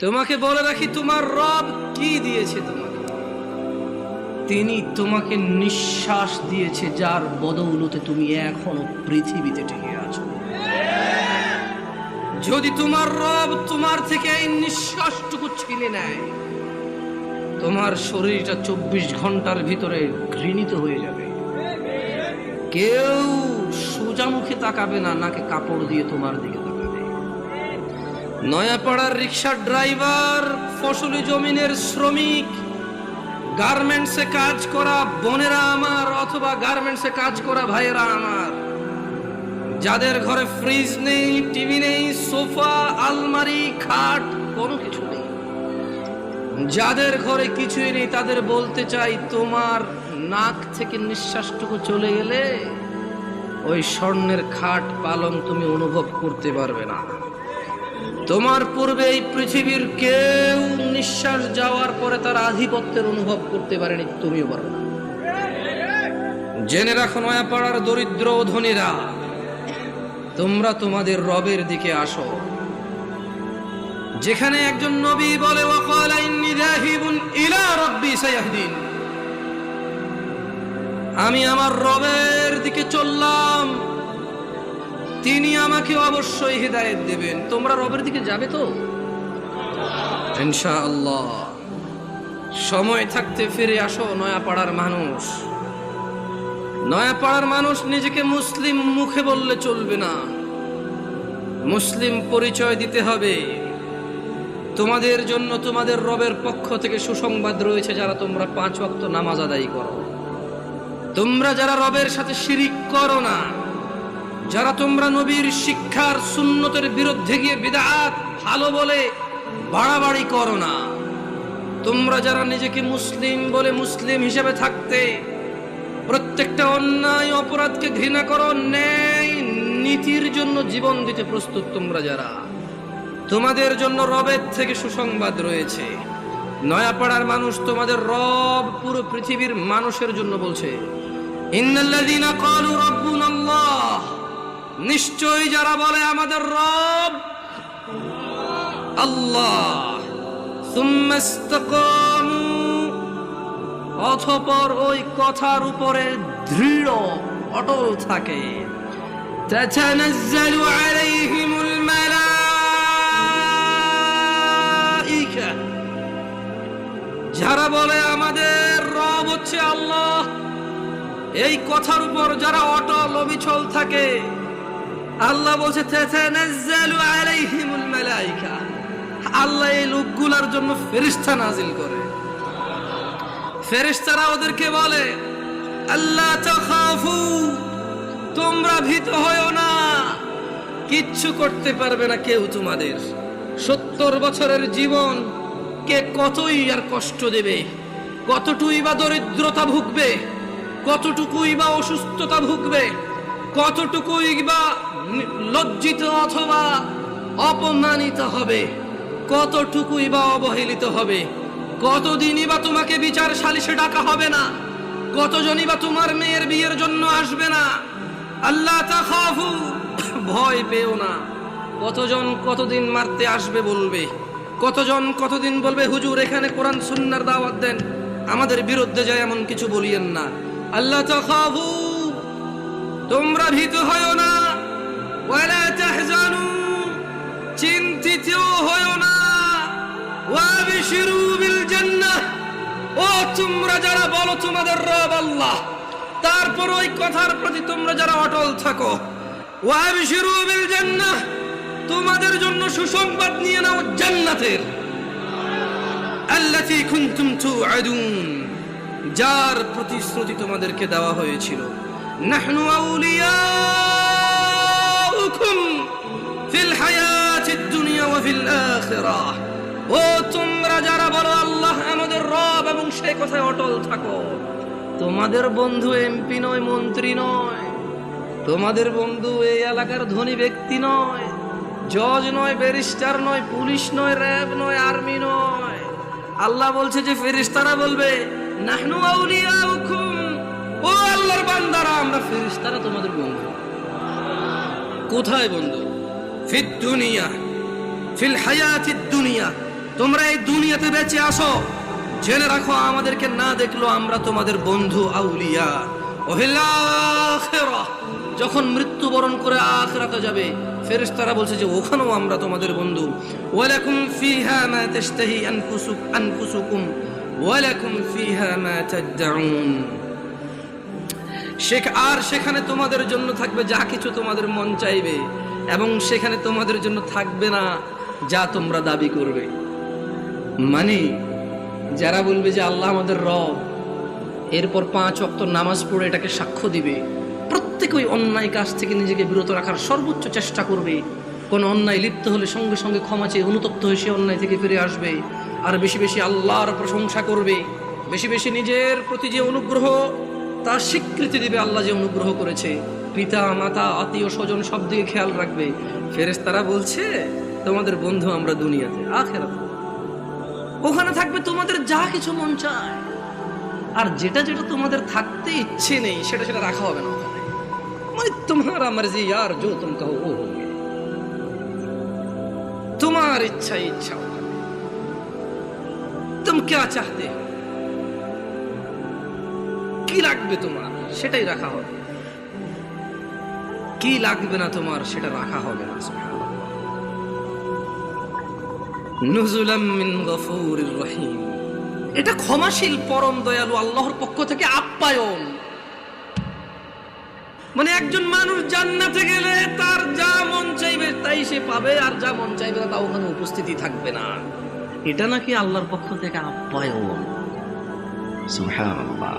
তোমাকে বলে রাখি, তোমার রব কি দিয়েছে তোমাকে? তিনি তোমাকে নিঃশ্বাস দিয়েছে, যার বদৌলতে তুমি এখনো পৃথিবীতে টিকে আছো। যদি তোমার রব তোমার থেকে এই নিঃশ্বাসটুকু ছিনে নেয়, তোমার শরীরটা 24 ঘন্টার ভিতরে ঘৃণিত হয়ে যাবে। কেউ সোজা মুখে তাকাবে না, নাকে কাপড় দিয়ে তোমার দিকে তাকাবে। নয়াপাড়ার রিক্সার ড্রাইভার, ফসলি জমিনের শ্রমিক, গার্মেন্টসে কাজ করা বোনেরা আমার, অথবা গার্মেন্টসে কাজ করা ভাইয়েরা আমার, যাদের ঘরে ফ্রিজ নেই, টিভি নেই, সোফা, আলমারি, খাট, কোনো কিছু নেই, যাদের ঘরে কিছুই নেই, তাদের বলতে চাই, তোমার নাক থেকে নিঃশ্বাসটুকু চলে গেলে ওই স্বর্ণের খাট পালং তুমি অনুভব করতে পারবে না। তোমার পূর্বে এই পৃথিবীর কেউ নিঃশ্বাস যাওয়ার পরে তার আধিপত্যের অনুভব করতে পারেনি, তুমিও পারবে না। জেনে রাখো নয়াপাড়ার দরিদ্র ও ধনীরা, তোমরা তোমাদের রবের দিকে আসো। যেখানে একজন নবী বলে, ওয়াকালা ইন্নী যাহিবুন ইলা রাব্বি সায়াহদিন, আমি আমার রবের দিকে চললাম, তিনি আমাকে অবশ্যই হিদায়াত দেবেন। তোমরা রবের দিকে যাবে তো ইনশাআল্লাহ। সময় থাকতে ফিরে আসো নয়াপাড়ার মানুষ। নয়াপাড়ার মানুষ নিজেকে মুসলিম মুখে বললে চলবে না, মুসলিম পরিচয় দিতে হবে। তোমাদের জন্য তোমাদের রবের পক্ষ থেকে সুসংবাদ রয়েছে, যারা তোমরা 5 ওয়াক্ত নামাজ আদায় করো, তোমরা যারা রবের সাথে শিরিক করো না, যারা তোমরা নবীর শিক্ষার সুন্নতের বিরুদ্ধে গিয়ে বিদআত ভালো বলে বাড়াবাড়ি করো না, তোমরা যারা নিজেকে মুসলিম বলে মুসলিম হিসেবে থাকতে প্রত্যেকটা অন্যায় অপরাধকে ঘৃণা করো, ন্যায় নীতির জন্য জীবন দিতে প্রস্তুত, তোমরা যারা, তোমাদের জন্য রবের থেকে সুসংবাদ রয়েছে। নয়াপাড়ার মানুষ, তোমাদের রব পুরো পৃথিবীর মানুষের জন্য বলছে, ইন্নাল্লাযীনা ক্বালু রাব্বুনাল্লাহ, নিশ্চয়ই যারা বলে আমাদের রব আল্লাহ, সুম্মা ইসতাকামু, অতঃপর ওই কথার উপরে দৃঢ় অটল থাকে, তাতানাজ্জালু আলাইহিমুল মালাইকা, যারা বলে আমাদের রব হচ্ছে আল্লাহ, এই কথার উপর যারা অটল অবিচল থাকে, আল্লাহ বলছে তাতানাজ্জালু আলাইহিমুল মালাইকা, আল্লাহ এই লোকগুলোর জন্য ফেরেশতা নাজিল করে। ফেরেশতারা ওদেরকে বলে, আল্লাহ তাখাফু, তোমরা ভীত হয়ো না, কিচ্ছু করতে পারবে না কেউ তোমাদের। 70 বছরের জীবন কে কতই আর কষ্ট দেবে, কতটুকুই বা দরিদ্রতা ভুগবে, কতটুকুই বা অসুস্থতা ভুগবে, কতটুকুই বা লজ্জিত অথবা অপমানিত হবে, কতটুকুই বা অবহেলিত হবে, কতদিনই বা তোমাকে বিচার সালিশে ডাকা হবে না, কতজনই বা তোমার মেয়ের বিয়ের জন্য আসবে না। আল্লাহ তাখাফু, ভয় পেও না। কতজন কতদিন মারতে আসবে বলবে, কতজন কতদিন বলবে হুজুর এখানে কোরআন সুন্নাহর দাওয়াত দেন, আমাদের বিরুদ্ধে যায় এমন কিছু বলিয়েন না। আল্লাহ তাখাফু, তোমরা ভীত হয়ো না, ওয়ালা তাহজানু, চিন্তিত হয়ো না, ওয়াবশিরু বিল জান্নাহ, ও তোমরা যারা বলো তোমাদের রব আল্লাহ, তারপর ওই কথার প্রতি তোমরা যারা অটল থাকো, ওয়াবশিরু বিল জান্নাহ, তোমাদের জন্য সুসংবাদ নিয়ে নাও জান্নাতের, আল্লাতী কুনতুম তুআদুন, যার প্রতিশ্রুতি তোমাদেরকে দেওয়া হয়েছিল। নাহনু আউলিয়াউকুম ফিল হায়াতিদ দুনিয়া ওয়া ফিল আখিরাহ, ও তোমরা যারা বলো আল্লাহ আমাদের রব এবং সেই কথায় অটল থাকো, তোমাদের বন্ধু এমপি নয়, মন্ত্রী নয়, তোমাদের বন্ধু এই এলাকার ধনী ব্যক্তি নয়, জজ নয়, ব্যারিস্টার নয়, পুলিশ নয়, র্যাব নয়, আর্মি নয়। আল্লাহ বলছে যে ফেরেশতারা বলবে, নাহনু আউলিয়াউকুম, ও আল্লাহর বান্দারা, আমরা ফেরেশতারা তোমাদের বন্ধু। কোথায় বন্ধু? ফিদ দুনিয়া, ফিল হায়াতিদ দুনিয়া, তোমরা এই দুনিয়াতে বেঁচে আসো, জেনে রাখো আমাদেরকে না দেখলো আমরা তোমাদের বন্ধু আউলিয়া। ওহিল আখিরাহ, যখন মৃত্যুবরণ করে আখিরাতে যাবে, ফেরেশতারা বলছে যে ওখানেও আমরা তোমাদের বন্ধু। ওয়ালাকুম ফিহা মা তাশতাহি আনফুসুকুম ওয়ালাকুম ফিহা মা তাদউন। আর সেখানে তোমাদের জন্য থাকবে যা কিছু তোমাদের মন চাইবে, এবং সেখানে তোমাদের জন্য থাকবে না যা তোমরা দাবি করবে। মানে যারা বলবে যে আল্লাহ আমাদের রব, এরপর 5 ওয়াক্ত নামাজ পড়ে এটাকে সাক্ষ্য দিবে, প্রত্যেক ওই অন্যায় কাজ থেকে নিজেকে বিরত রাখার সর্বোচ্চ চেষ্টা করবে। কোন অন্যায় লিপ্ত হলে সঙ্গে সঙ্গে ক্ষমা চেয়ে অনুতপ্ত হয়ে সে অন্যায় থেকে ফিরে আসবে, আর বেশি বেশি আল্লাহর প্রশংসা করবে, বেশি বেশি নিজের প্রতি যে অনুগ্রহ তার স্বীকৃতি দিবে, আল্লাহ যে অনুগ্রহ করেছে। পিতা মাতা আত্মীয় স্বজন সব দিকে খেয়াল রাখবে। ফেরেশতারা বলছে তোমাদের বন্ধু আমরা দুনিয়াতে, আখিরাতে ওখানে থাকবে তোমাদের যা কিছু মন চায়, আর যেটা যেটা তোমাদের থাকতে ইচ্ছে নেই সেটা সেটা রাখা হবে না ওখানে। মানে তোমারা মর্জি यार, जो तुम कहो वो होगा, তোমার ইচ্ছা ইচ্ছা, তুমি क्या चाहते हो, কি লাগবে তোমার সেটাই রাখা হবে, কি লাগবে না তোমার সেটা রাখা হবে না। সুবহানাল্লাহ। নুজুলাম মিন গফুরির রহিম, এটা ক্ষমাশীল পরম দয়ালু আল্লাহর পক্ষ থেকে আপ্যায়ন। মানে একজন মানুষ জান্নাতে গেলে তার যা মন চাইবে তাই সে পাবে, আর যা মন চাইবে না তা ওখানে উপস্থিতি থাকবে না। এটা নাকি আল্লাহর পক্ষ থেকে আপ্যায়ন। সুবহানাল্লাহ।